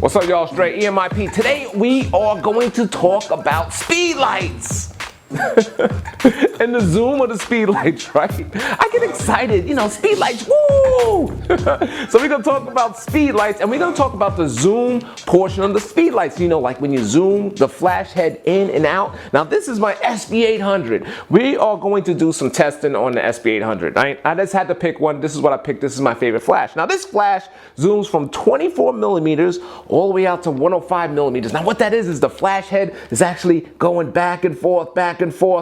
What's up, y'all? Straight EMIP. Today we are going to talk about speedlights. And the zoom of the speedlights, right? I get excited, you know, speedlights, woo! So we're gonna talk about speedlights, and we're gonna talk about the zoom portion of the speedlights. You know, like when you zoom the flash head in and out. Now this is my SB800. We are going to do some testing on the SB800. Right? I just had to pick one. This is what I picked. This is my favorite flash. Now this flash zooms from 24 millimeters all the way out to 105 millimeters. Now what that is the flash head is actually going back and forth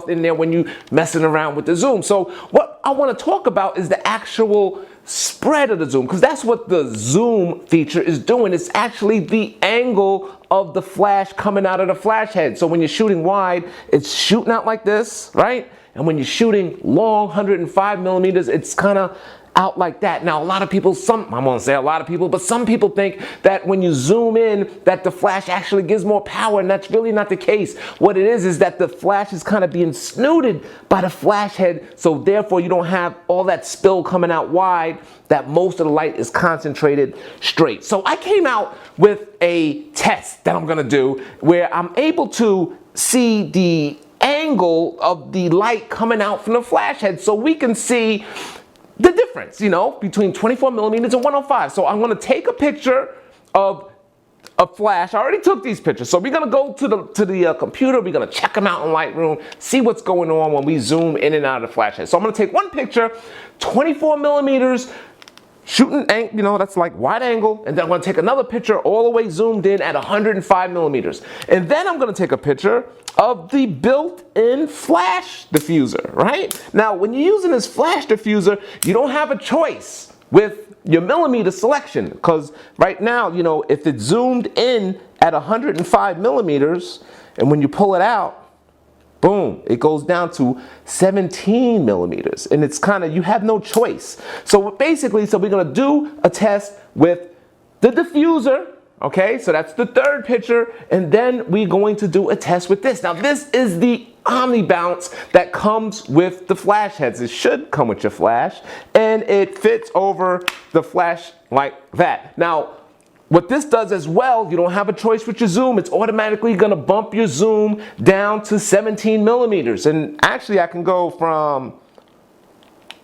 in there when you messing around with the zoom. So what I want to talk about is the actual spread of the zoom, because that's what the zoom feature is doing. It's actually the angle of the flash coming out of the flash head. So when you're shooting wide, it's shooting out like this, right? And when you're shooting long, 105 millimeters, it's kind of out like that. Now, a lot of people, I won't say a lot of people, but some people think that when you zoom in, that the flash actually gives more power, and that's really not the case. What it is that the flash is kind of being snooted by the flash head, so therefore you don't have all that spill coming out wide, that most of the light is concentrated straight. So I came out with a test that I'm gonna do where I'm able to see the angle of the light coming out from the flash head, so we can see the difference, you know, between 24 millimeters and 105. So I'm going to take a picture of a flash. I already took these pictures. So we're going to go to the computer. We're going to check them out in Lightroom, see what's going on when we zoom in and out of the flash head. So I'm going to take one picture, 24 millimeters, shooting, you know, that's like wide angle, and then I'm going to take another picture all the way zoomed in at 105 millimeters. And then I'm going to take a picture of the built-in flash diffuser, right? Now, when you're using this flash diffuser, you don't have a choice with your millimeter selection, because right now, you know, if it's zoomed in at 105 millimeters, and when you pull it out, boom, it goes down to 17 millimeters, and it's kind of, you have no choice. So basically, we're gonna do a test with the diffuser, okay? So that's the third picture, and then we're going to do a test with this. Now this is the OMNI bounce that comes with the flash heads. It should come with your flash, and it fits over the flash like that. Now, what this does as well, you don't have a choice with your zoom. It's automatically gonna bump your zoom down to 17 millimeters. And actually I can go from,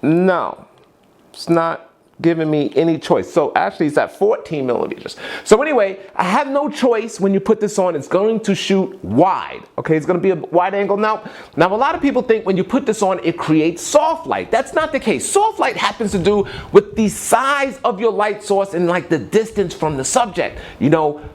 no, it's not giving me any choice. So actually it's at 14 millimeters. So anyway, I have no choice when you put this on. It's going to shoot wide, okay? It's gonna be a wide angle. Now a lot of people think when you put this on, it creates soft light. That's not the case. Soft light happens to do with the size of your light source and like the distance from the subject. You know,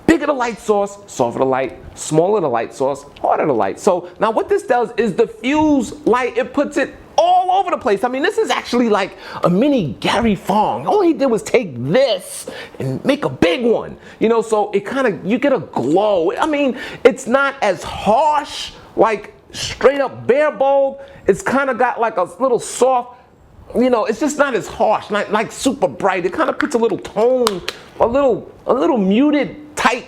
bigger the light source, softer the light, smaller the light source, harder the light. So now what this does is diffuse light. It puts it all over the place. I mean, this is actually like a mini Gary Fong. All he did was take this and make a big one. You know, so it kind of, you get a glow. I mean, it's not as harsh like straight up bare bulb. It's kind of got like a little soft, you know, it's just not as harsh, not like super bright. It kind of puts a little tone, a little muted type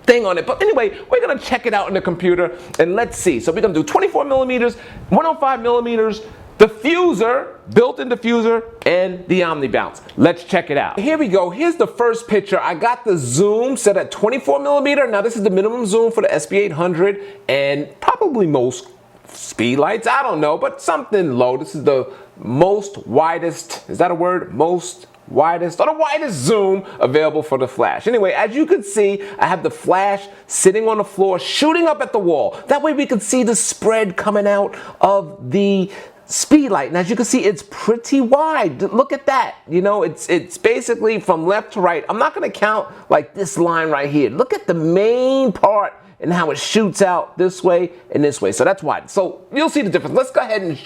thing on it. But anyway, we're gonna check it out in the computer and let's see. So we're gonna do 24 millimeters, 105 millimeters, diffuser, built-in diffuser, and the OMNI bounce. Let's check it out. Here we go. Here's the first picture. I got the zoom set at 24 millimeter. Now this is the minimum zoom for the SB800 and probably most speedlights. I don't know, but something low. This is the most widest, is that a word? Most widest, or the widest zoom available for the flash. Anyway, as you can see, I have the flash sitting on the floor, shooting up at the wall. That way we can see the spread coming out of the speedlight. And as you can see, it's pretty wide. Look at that. You know, it's basically from left to right. I'm not going to count like this line right here. Look at the main part and how it shoots out this way and this way. So that's wide. So you'll see the difference. Let's go ahead and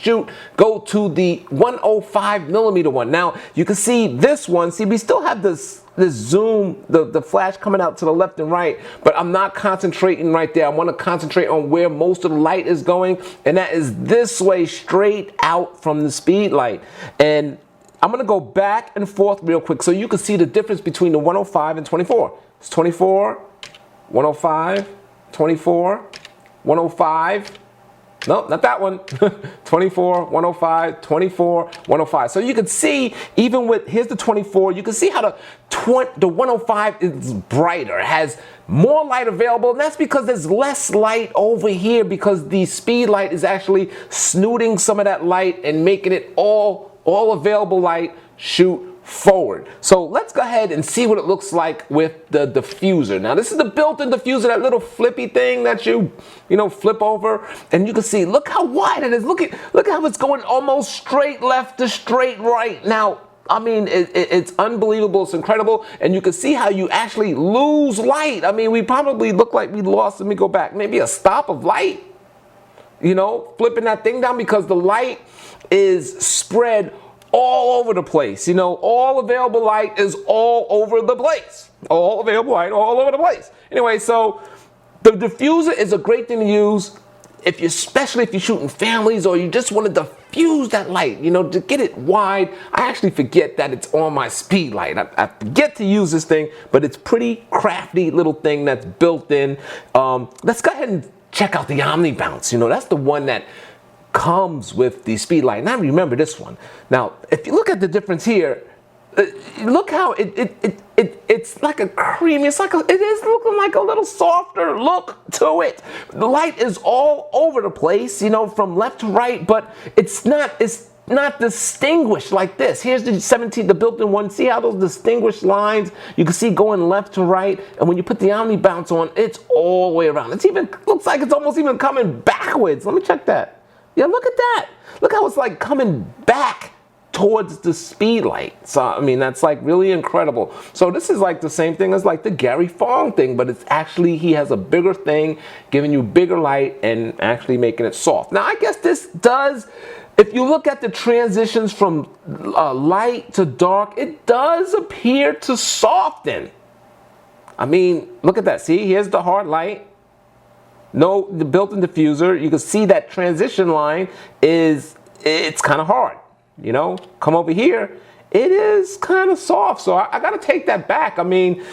go to the 105 millimeter one. Now you can see this one. See, we still have this zoom, the flash coming out to the left and right, but I'm not concentrating right there. I want to concentrate on where most of the light is going, and that is this way, straight out from the speedlight. And I'm going to go back and forth real quick so you can see the difference between the 105 and 24. It's 24, 105, 24, 105, Nope, not that one. 24, 105, 24, 105. So you can see, even with, here's the 24, you can see how the 105 is brighter. It has more light available, and that's because there's less light over here because the speed light is actually snooting some of that light and making it all available light shoot forward. So let's go ahead and see what it looks like with the diffuser. Now this is the built-in diffuser, that little flippy thing that you flip over, and you can see, look how wide it is. Look how it's going almost straight left to straight right. Now, I mean, it's unbelievable, it's incredible, and you can see how you actually lose light. I mean, we probably look like we lost, let me go back, maybe a stop of light, flipping that thing down, because the light is spread all over the place. All available light is all over the place. All available light all over the place. Anyway, so the diffuser is a great thing to use, especially if you're shooting families or you just want to diffuse that light, to get it wide. I actually forget that it's on my speed light. I forget to use this thing, but it's pretty crafty little thing that's built in. Let's go ahead and check out the OMNI bounce. That's the one that comes with the speedlight. And I remember this one. Now, if you look at the difference here, look how it's like a creamy, it is looking like a little softer look to it. The light is all over the place, from left to right, but it's not distinguished like this. Here's the 17, the built-in one. See how those distinguished lines you can see going left to right, and when you put the OMNI bounce on, it's all the way around. It even looks like it's almost even coming backwards. Let me check that. Yeah, look at that. Look how it's like coming back towards the speed light. So, I mean, that's like really incredible. So this is like the same thing as like the Gary Fong thing, but it's actually, he has a bigger thing, giving you bigger light and actually making it soft. Now, I guess this does, if you look at the transitions from light to dark, it does appear to soften. I mean, look at that. See, here's the hard light. No, the built-in diffuser, you can see that transition line it's kind of hard, Come over here, it is kind of soft, so I got to take that back. I mean,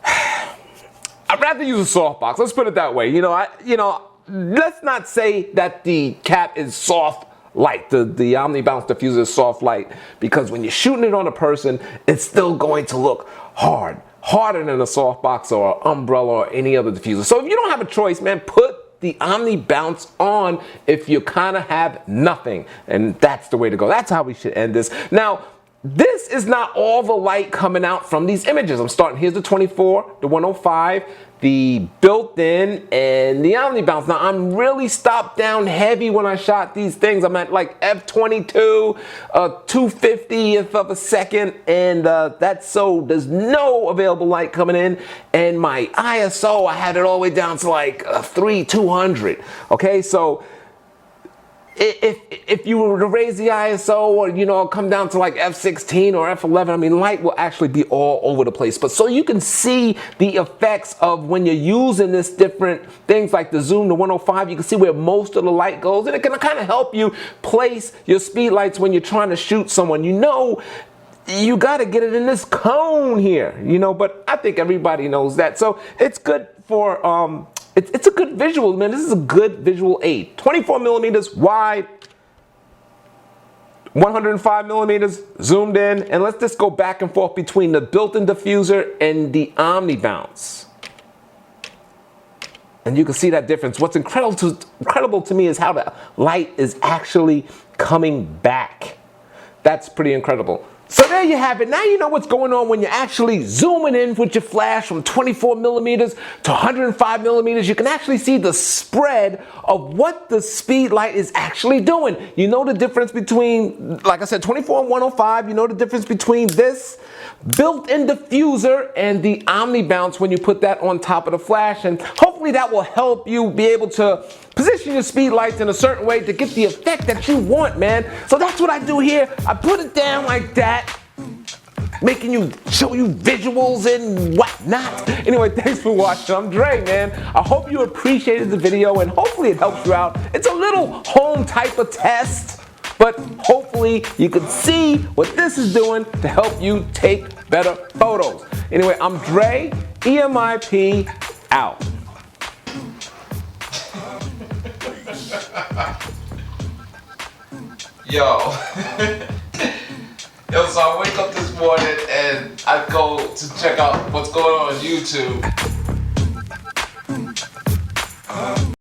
I'd rather use a softbox, let's put it that way. Let's not say that the cap is soft light, the OMNI bounce diffuser is soft light, because when you're shooting it on a person, it's still going to look harder than a softbox or an umbrella or any other diffuser. So if you don't have a choice, man, put the OMNI bounce on if you kind of have nothing. And that's the way to go. That's how we should end this. Now, this is not all the light coming out from these images. I'm starting, here's the 24, the 105, the built-in, and the OMNI bounce. Now, I'm really stopped down heavy when I shot these things. I'm at like f22, 250th of a second, and that's so there's no available light coming in. And my ISO, I had it all the way down to like 200. Okay, so if you were to raise the ISO or, come down to like F16 or F11, I mean, light will actually be all over the place. But so you can see the effects of when you're using this different things like the zoom, the 105, you can see where most of the light goes. And it can kind of help you place your speed lights when you're trying to shoot someone. You got to get it in this cone here, but I think everybody knows that. So it's good for, it's a good visual, man. This is a good visual aid. 24 millimeters wide, 105 millimeters zoomed in, and let's just go back and forth between the built-in diffuser and the OMNI bounce. And you can see that difference. What's incredible to me is how the light is actually coming back. That's pretty incredible. So there you have it. Now you know what's going on when you're actually zooming in with your flash from 24 millimeters to 105 millimeters. You can actually see the spread of what the speed light is actually doing. You know the difference between, like I said, 24 and 105. You know the difference between this built-in diffuser and the OMNI bounce when you put that on top of the flash. And hopefully that will help you be able to position your speed lights in a certain way to get the effect that you want, man. So that's what I do here. I put it down like that, show you visuals and whatnot. Anyway, thanks for watching. I'm Dre, man. I hope you appreciated the video and hopefully it helps you out. It's a little home type of test, but hopefully you can see what this is doing to help you take better photos. Anyway, I'm Dre, EMIP, out. Yo. Yo, so I wake up this morning and I go to check out what's going on YouTube.